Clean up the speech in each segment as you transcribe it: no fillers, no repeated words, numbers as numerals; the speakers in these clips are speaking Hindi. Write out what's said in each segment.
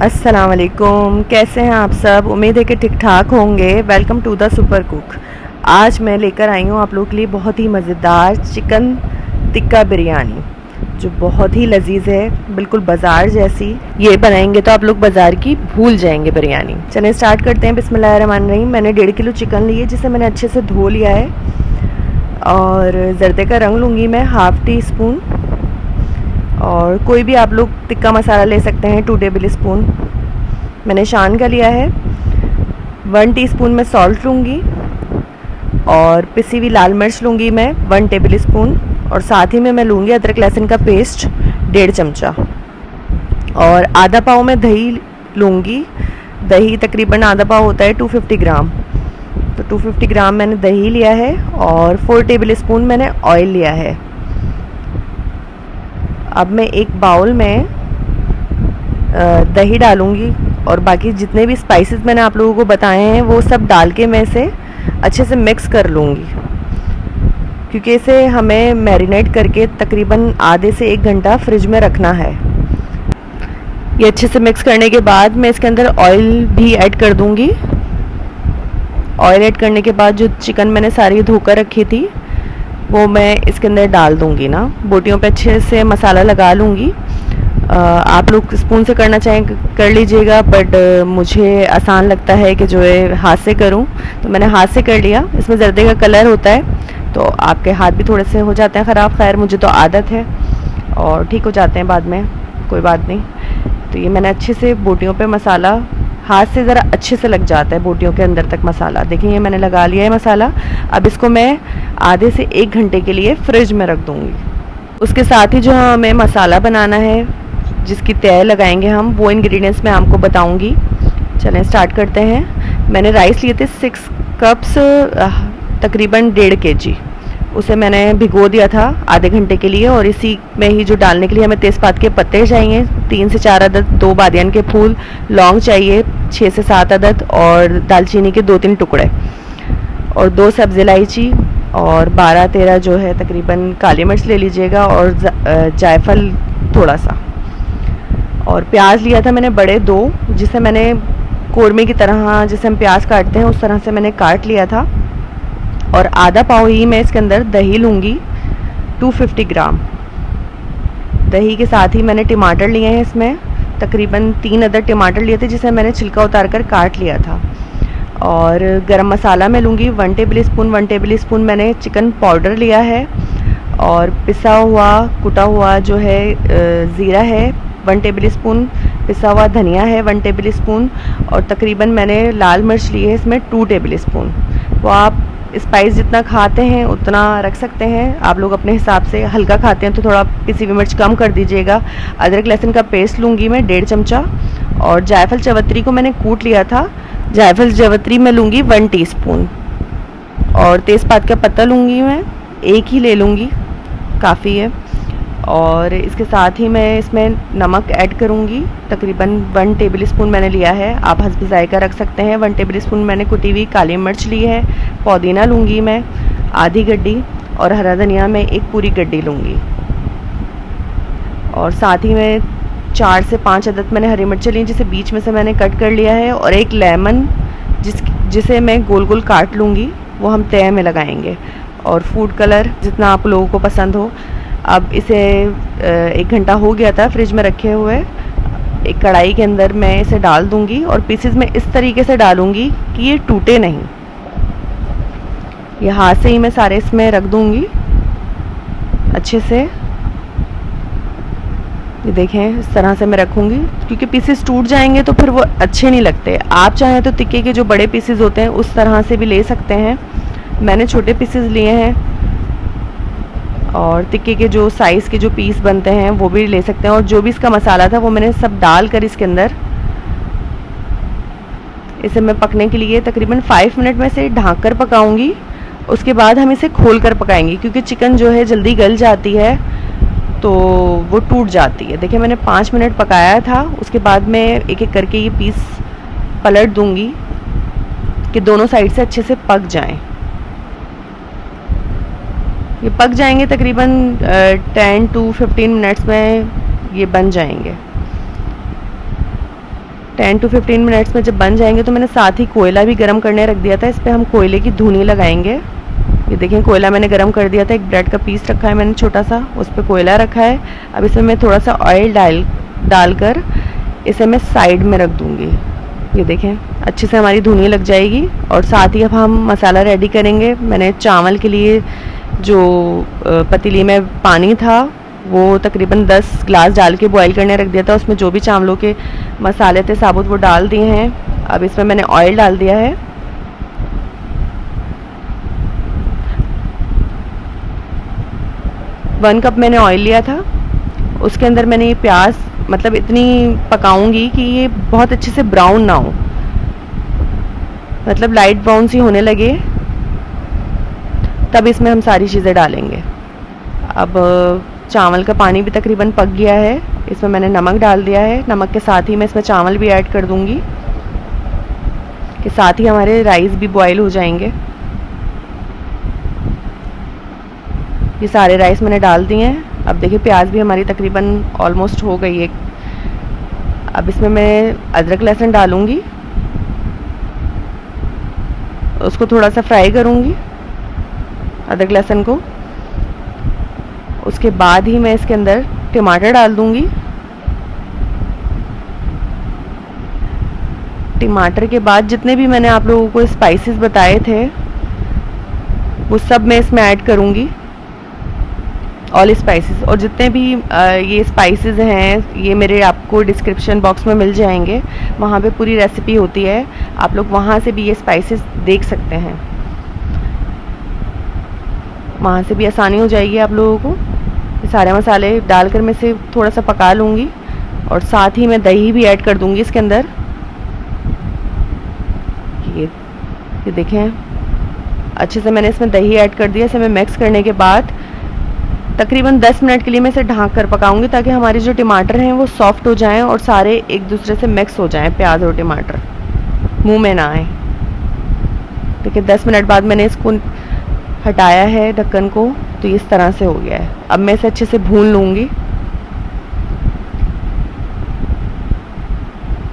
अस्सलाम वालेकुम, कैसे हैं आप सब। उम्मीद है कि ठीक ठाक होंगे। Welcome to the super cook. आज मैं लेकर आई हूँ आप लोगों के लिए बहुत ही मज़ेदार चिकन टिक्का बिरयानी, जो बहुत ही लजीज है, बिल्कुल बाज़ार जैसी। ये बनाएंगे तो आप लोग बाज़ार की भूल जाएंगे बिरयानी। चलिए स्टार्ट करते हैं। बिस्मिल्लाहिर्रहमानिर्रहीम। मैंने 1.5 किलो चिकन ली है, जिसे मैंने अच्छे से धो लिया है। और ज़रदे का रंग लूँगी मैं हाफ़ टी स्पून, और कोई भी आप लोग टिक्का मसाला ले सकते हैं 2 टेबल स्पून। मैंने शान का लिया है। 1 टीस्पून मैं सॉल्ट लूँगी, और पिसी हुई लाल मिर्च लूँगी मैं 1 टेबल स्पून, और साथ ही में मैं लूँगी अदरक लहसुन का पेस्ट 1.5 चमचा, और आधा पाव में दही लूँगी। दही तकरीबन आधा पाव होता है 250 ग्राम, तो 250 ग्राम मैंने दही लिया है, और 4 टेबल स्पून मैंने ऑयल लिया है। अब मैं एक बाउल में दही डालूँगी, और बाकी जितने भी स्पाइसेस मैंने आप लोगों को बताए हैं वो सब डाल के मैं इसे अच्छे से मिक्स कर लूँगी, क्योंकि इसे हमें मैरिनेट करके तकरीबन आधे से 1 घंटा फ्रिज में रखना है। ये अच्छे से मिक्स करने के बाद मैं इसके अंदर ऑयल भी ऐड कर दूँगी। ऑयल ऐड करने के बाद जो चिकन मैंने सारी धोकर रखी थी वो मैं इसके अंदर डाल दूँगी ना। बोटियों पे अच्छे से मसाला लगा लूँगी। आप लोग स्पून से करना चाहें कर लीजिएगा, बट मुझे आसान लगता है कि जो है हाथ से करूं, तो मैंने हाथ से कर लिया। इसमें जर्दे का कलर होता है, तो आपके हाथ भी थोड़े से हो जाते हैं ख़राब। खैर मुझे तो आदत है और ठीक हो जाते हैं बाद में, कोई बात नहीं। तो ये मैंने अच्छे से बोटियों पे मसाला, हाथ से ज़रा अच्छे से लग जाता है बोटियों के अंदर तक मसाला। देखिए ये मैंने लगा लिया है मसाला। अब इसको मैं आधे से 1 घंटे के लिए फ्रिज में रख दूँगी। उसके साथ ही जो हमें मसाला बनाना है, जिसकी तय लगाएंगे हम, वो इंग्रेडिएंट्स मैं आपको बताऊंगी। चलें स्टार्ट करते हैं। मैंने राइस लिए थे 6 कप्स, तकरीबन 1.5 kg। उसे मैंने भिगो दिया था आधे घंटे के लिए, और इसी में ही जो डालने के लिए हमें तेज़पात के पत्ते चाहिए 3 से 4 अदद, 2 बादियान के फूल, लौंग चाहिए 6 से 7 अदद, और दालचीनी के 2-3 टुकड़े, और 2 सब्ज़ इलायची, और 12-13 जो है तकरीबन काली मिर्च ले लीजिएगा, और जायफल थोड़ा सा। और प्याज लिया था मैंने बड़े 2, जिसे मैंने कौरमे की तरह, जैसे हम प्याज काटते हैं उस तरह से मैंने काट लिया था। और आधा पाव ही मैं इसके अंदर दही लूँगी 250 ग्राम। दही के साथ ही मैंने टमाटर लिए हैं, इसमें तकरीबन 3 अदद टमाटर लिए थे, जिसे मैंने छिलका उतार कर काट लिया था। और गरम मसाला मैं लूँगी 1 टेबल स्पून। 1 टेबल स्पून मैंने चिकन पाउडर लिया है, और पिसा हुआ कुटा हुआ जो है ज़ीरा है 1 टेबल स्पून, पिसा हुआ धनिया है 1 टेबल स्पून, और तकरीबन मैंने लाल मिर्च ली है इसमें 2 टेबल स्पून। वो आप स्पाइस जितना खाते हैं उतना रख सकते हैं, आप लोग अपने हिसाब से। हल्का खाते हैं तो थोड़ा पिसी हुई मिर्च कम कर दीजिएगा। अदरक लहसुन का पेस्ट लूँगी मैं 1.5 चमचा, और जायफल चवत्तरी को मैंने कूट लिया था। जायफल चवत्तरी मैं लूँगी 1 टीस्पून, और तेज़पात का पत्ता लूँगी मैं 1 ही ले लूँगी, काफ़ी है। और इसके साथ ही मैं इसमें नमक ऐड करूँगी, तकरीबन 1 टेबल स्पून मैंने लिया है, आप हस्ब ज़ायका रख सकते हैं। 1 टेबल स्पून मैंने कुटी हुई काली मिर्च ली है। पुदीना लूँगी मैं आधी गड्डी, और हरा धनिया मैं 1 पूरी गड्डी लूँगी। और साथ ही में 4 से 5 अदद मैंने हरी मिर्च ली, जिसे बीच में से मैंने कट कर लिया है। और 1 लेमन जिसे मैं गोल गोल काट लूँगी, वो हम तय में लगाएंगे। और फूड कलर जितना आप लोगों को पसंद हो। अब इसे 1 घंटा हो गया था फ्रिज में रखे हुए। एक कढ़ाई के अंदर मैं इसे डाल दूंगी, और पीसेस में इस तरीके से डालूंगी कि ये टूटे नहीं। ये हाथ से ही मैं सारे इसमें रख दूंगी अच्छे से। ये देखें इस तरह से मैं रखूंगी, क्योंकि पीसेस टूट जाएंगे तो फिर वो अच्छे नहीं लगते। आप चाहें तो टिक्के के जो बड़े पीसेस होते हैं उस तरह से भी ले सकते हैं। मैंने छोटे पीसेस लिए हैं, और टिक्के के जो साइज़ के जो पीस बनते हैं वो भी ले सकते हैं। और जो भी इसका मसाला था वो मैंने सब डाल कर इसके अंदर इसे मैं पकने के लिए तकरीबन 5 मिनट में से ढक कर पकाऊंगी। उसके बाद हम इसे खोल कर पकाएंगे, क्योंकि चिकन जो है जल्दी गल जाती है तो वो टूट जाती है। देखिए मैंने 5 मिनट पकाया था। उसके बाद मैं एक एक करके ये पीस पलट दूंगी कि दोनों साइड से अच्छे से पक जाएं। ये पक जाएंगे तकरीबन 10 to 15 मिनट्स में ये बन जाएंगे। 10 to 15 मिनट्स में जब बन जाएंगे तो मैंने साथ ही कोयला भी गरम करने रख दिया था। इस पर हम कोयले की धुनी लगाएंगे। ये देखें कोयला मैंने गरम कर दिया था। एक ब्रेड का पीस रखा है मैंने छोटा सा, उस पर कोयला रखा है। अब इसमें मैं थोड़ा सा ऑयल डालकर इसे मैं साइड में रख दूँगी। ये देखें अच्छे से हमारी धुनी लग जाएगी। और साथ ही अब हम मसाला रेडी करेंगे। मैंने चावल के लिए जो पतीली में पानी था वो तकरीबन 10 ग्लास डाल के बॉईल करने रख दिया था। उसमें जो भी चावलों के मसाले थे साबुत वो डाल दिए हैं। अब इसमें मैंने ऑयल डाल दिया है। वन कप मैंने ऑयल लिया था। उसके अंदर मैंने ये प्याज मतलब इतनी पकाऊंगी कि ये बहुत अच्छे से ब्राउन ना हो, मतलब लाइट ब्राउन सी होने लगे, तब इसमें हम सारी चीज़ें डालेंगे। अब चावल का पानी भी तकरीबन पक गया है। इसमें मैंने नमक डाल दिया है। नमक के साथ ही मैं इसमें चावल भी ऐड कर दूंगी कि साथ ही हमारे राइस भी बॉईल हो जाएंगे। ये सारे राइस मैंने डाल दिए हैं। अब देखिए प्याज भी हमारी तकरीबन ऑलमोस्ट हो गई है। अब इसमें मैं अदरक लहसुन डालूंगी, उसको थोड़ा सा फ्राई करूंगी अदरक लहसुन को। उसके बाद ही मैं इसके अंदर टमाटर डाल दूंगी। टमाटर के बाद जितने भी मैंने आप लोगों को स्पाइसेस बताए थे वो सब मैं इसमें ऐड करूंगी, ऑल स्पाइसेस। और जितने भी ये स्पाइसेस हैं ये मेरे आपको डिस्क्रिप्शन बॉक्स में मिल जाएंगे। वहाँ पे पूरी रेसिपी होती है, आप लोग वहाँ से भी ये स्पाइसेस देख सकते हैं। वहाँ से भी आसानी हो जाएगी आप लोगों को। ये सारे मसाले डालकर मैं इसे थोड़ा सा पका लूँगी और साथ ही मैं दही भी ऐड कर दूँगी इसके अंदर। ये देखें अच्छे से मैंने इसमें दही ऐड कर दिया। इसे मैं मिक्स करने के बाद तकरीबन 10 मिनट के लिए मैं इसे ढक कर पकाऊंगी ताकि हमारे जो टमाटर हैं वो सॉफ्ट हो जाएं और सारे एक दूसरे से मिक्स हो जाएं, प्याज और टमाटर मुंह में ना आए। देखिए 10 मिनट बाद मैंने इसको हटाया है ढक्कन को, तो इस तरह से हो गया है। अब मैं इसे अच्छे से भून लूँगी।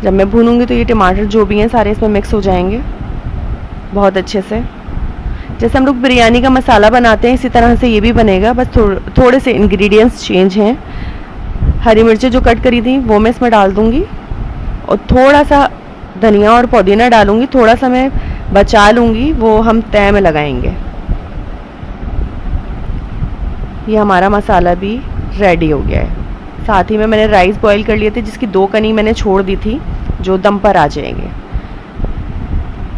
जब मैं भूनूंगी तो ये टमाटर जो भी हैं सारे इसमें मिक्स हो जाएंगे बहुत अच्छे से। जैसे हम लोग बिरयानी का मसाला बनाते हैं इसी तरह से ये भी बनेगा, बस थोड़े से इंग्रेडिएंट्स चेंज हैं। हरी मिर्चें जो कट करी थी वो मैं इसमें डाल दूँगी और थोड़ा सा धनिया और पुदीना डालूँगी। थोड़ा सा मैं बचा लूँगी, वो हम तय में लगाएंगे। ये हमारा मसाला भी रेडी हो गया है। साथ ही में मैंने राइस बॉईल कर लिए थे जिसकी 2 कनी मैंने छोड़ दी थी जो दम पर आ जाएंगे।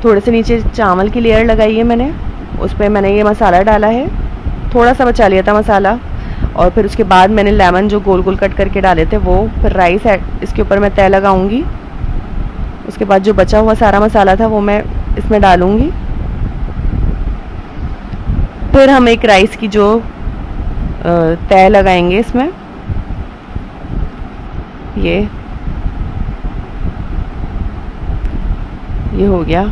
थोड़े से नीचे चावल की लेयर लगाई है मैंने, उस पर मैंने ये मसाला डाला है। थोड़ा सा बचा लिया था मसाला और फिर उसके बाद मैंने लेमन जो गोल गोल कट करके डाले थे वो, फिर राइस इसके ऊपर मैं तय लगाऊंगी। उसके बाद जो बचा हुआ सारा मसाला था वो मैं इसमें डालूंगी। फिर हम एक राइस की जो तय लगाएंगे इसमें। ये हो गया।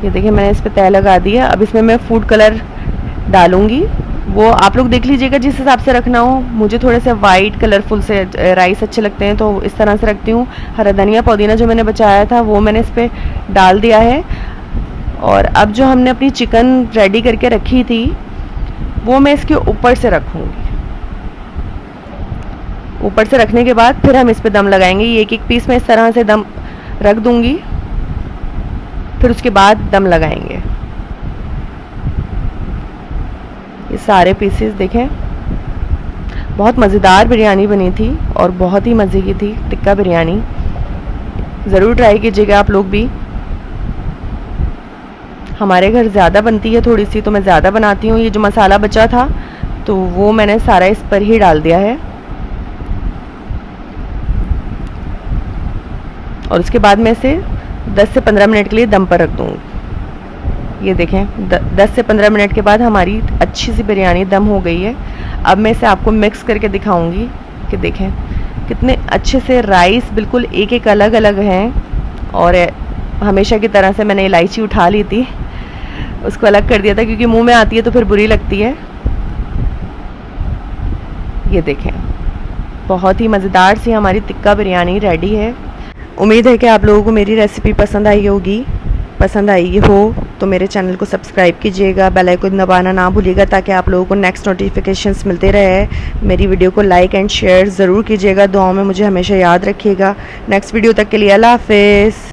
ये देखिए मैंने इस पे तय लगा दिया। अब इसमें मैं फूड कलर डालूंगी, वो आप लोग देख लीजिएगा जिस हिसाब से रखना हो। मुझे थोड़े से वाइट कलरफुल से राइस अच्छे लगते हैं तो इस तरह से रखती हूँ। हरा धनिया पुदीना जो मैंने बचाया था वो मैंने इस पर डाल दिया है। और अब जो हमने अपनी चिकन रेडी करके रखी थी वो मैं इसके ऊपर से रखूँगी। ऊपर से रखने के बाद फिर हम इस पे दम लगाएंगे। ये एक पीस में इस तरह से दम रख दूंगी, फिर उसके बाद दम लगाएंगे। ये सारे पीसेस देखें, बहुत मज़ेदार बिरयानी बनी थी और बहुत ही मज़े की थी टिक्का बिरयानी। ज़रूर ट्राई कीजिएगा आप लोग भी। हमारे घर ज़्यादा बनती है थोड़ी सी, तो मैं ज़्यादा बनाती हूँ। ये जो मसाला बचा था तो वो मैंने सारा इस पर ही डाल दिया है और उसके बाद मैं इसे 10 से 15 मिनट के लिए दम पर रख दूँगी। ये देखें 10 से 15 मिनट के बाद हमारी अच्छी सी बिरयानी दम हो गई है। अब मैं इसे आपको मिक्स करके दिखाऊंगी कि देखें कितने अच्छे से राइस बिल्कुल एक एक अलग अलग हैं। और हमेशा की तरह से मैंने इलायची उठा ली थी, उसको अलग कर दिया था क्योंकि मुंह में आती है तो फिर बुरी लगती है। ये देखें बहुत ही मज़ेदार सी हमारी टिक्का बिरयानी रेडी है। उम्मीद है कि आप लोगों को मेरी रेसिपी पसंद आई होगी। पसंद आई हो तो मेरे चैनल को सब्सक्राइब कीजिएगा, बेल आइकन दबाना ना भूलिएगा ताकि आप लोगों को नेक्स्ट नोटिफिकेशंस मिलते रहे। मेरी वीडियो को लाइक एंड शेयर ज़रूर कीजिएगा। दुआओं में मुझे हमेशा याद रखिएगा। नेक्स्ट वीडियो तक के लिए अल्लाह हाफ़िज़।